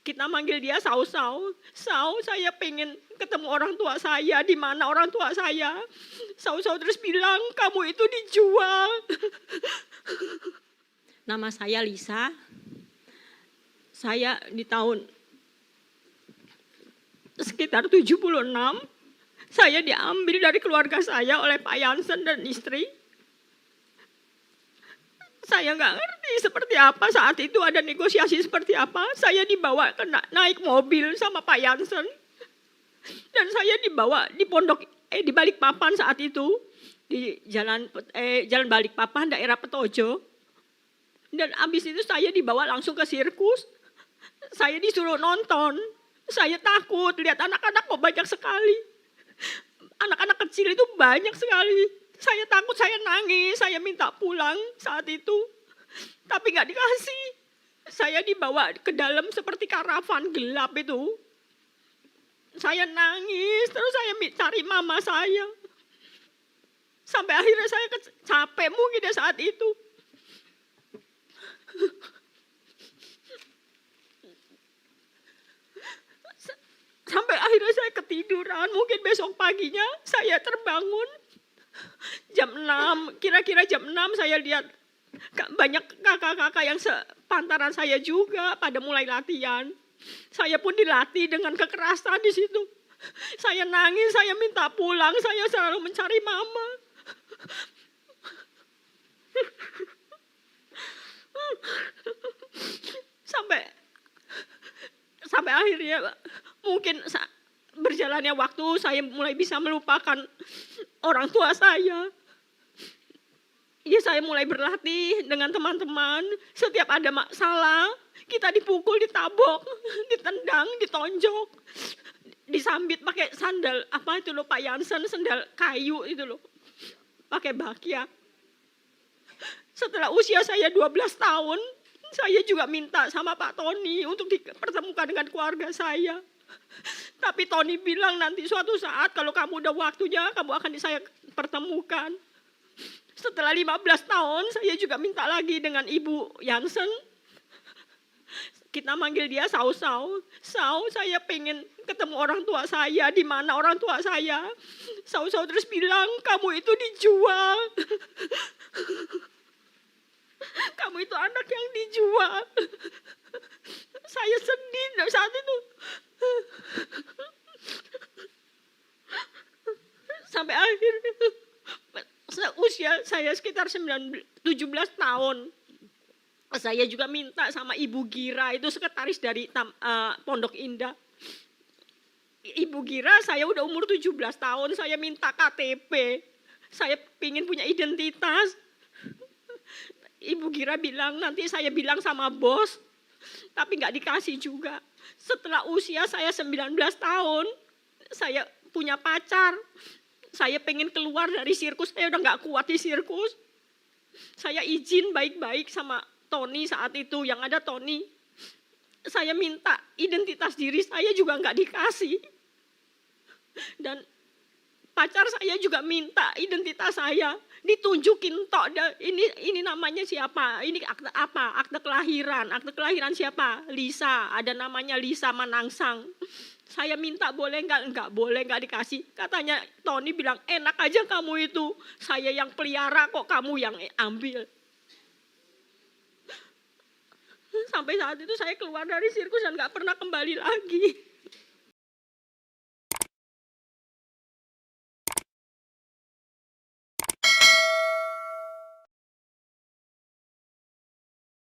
Kita manggil dia Sau-Sau. Sau, saya pengen ketemu orang tua saya, di mana orang tua saya. Sau-Sau terus bilang, kamu itu dijual. Nama saya Lisa. Saya di tahun sekitar 76, saya diambil dari keluarga saya oleh Pak Jansen dan istri. Saya nggak ngerti seperti apa saat itu, ada negosiasi seperti apa. Saya dibawa naik mobil sama Pak Jansen. Dan saya dibawa di di Balikpapan saat itu. Di jalan Balikpapan, daerah Petojo. Dan abis itu saya dibawa langsung ke sirkus. Saya disuruh nonton. Saya takut, lihat anak-anak kok banyak sekali. Anak-anak kecil itu banyak sekali. Saya takut, saya nangis, saya minta pulang saat itu. Tapi nggak dikasih. Saya dibawa ke dalam seperti karavan gelap itu. Saya nangis, terus saya cari mama saya. Sampai akhirnya saya capek mungkin di saat itu. Sampai akhirnya saya ketiduran, mungkin besok paginya saya terbangun. Jam 6, kira-kira jam 6 saya lihat banyak kakak-kakak yang sepantaran saya juga pada mulai latihan. Saya pun dilatih dengan kekerasan di situ. Saya nangis, saya minta pulang, saya selalu mencari mama. Sampai akhirnya mungkin berjalannya waktu saya mulai bisa melupakan orang tua saya. Ya saya mulai berlatih dengan teman-teman. Setiap ada masalah, kita dipukul, ditabok, ditendang, ditonjok, disambit pakai sandal apa itu loh Pak Jansen, sandal kayu itu loh, pakai bakya. Setelah usia saya 12 tahun, saya juga minta sama Pak Tony untuk dipertemukan dengan keluarga saya. Tapi Tony bilang nanti suatu saat kalau kamu udah waktunya, kamu akan saya pertemukan. Setelah 15 tahun, saya juga minta lagi dengan Ibu Jansen. Kita manggil dia Sau-Sau. Sau, saya pengen ketemu orang tua saya, di mana orang tua saya. Sau-Sau terus bilang, kamu itu dijual. Kamu itu anak yang dijual. Saya sedih saat itu. Sampai akhirnya usia saya sekitar 17 tahun. Saya juga minta sama Ibu Gira, itu sekretaris dari Pondok Indah. Ibu Gira, saya udah umur 17 tahun, saya minta KTP. Saya pingin punya identitas. Ibu Gira bilang, nanti saya bilang sama bos, tapi nggak dikasih juga. Setelah usia saya 19 tahun, saya punya pacar. Saya pengen keluar dari sirkus, saya udah nggak kuat di sirkus. Saya izin baik-baik sama Tony saat itu, yang ada Tony. Saya minta identitas diri saya juga nggak dikasih. Dan pacar saya juga minta identitas saya, ditunjukin tok, ini namanya siapa, ini akte apa, akte kelahiran siapa, Lisa, ada namanya Lisa Manangsang. Saya minta boleh enggak boleh, enggak dikasih. Katanya Tony bilang, enak aja kamu itu, saya yang pelihara kok kamu yang ambil. Sampai saat itu saya keluar dari sirkus dan enggak pernah kembali lagi.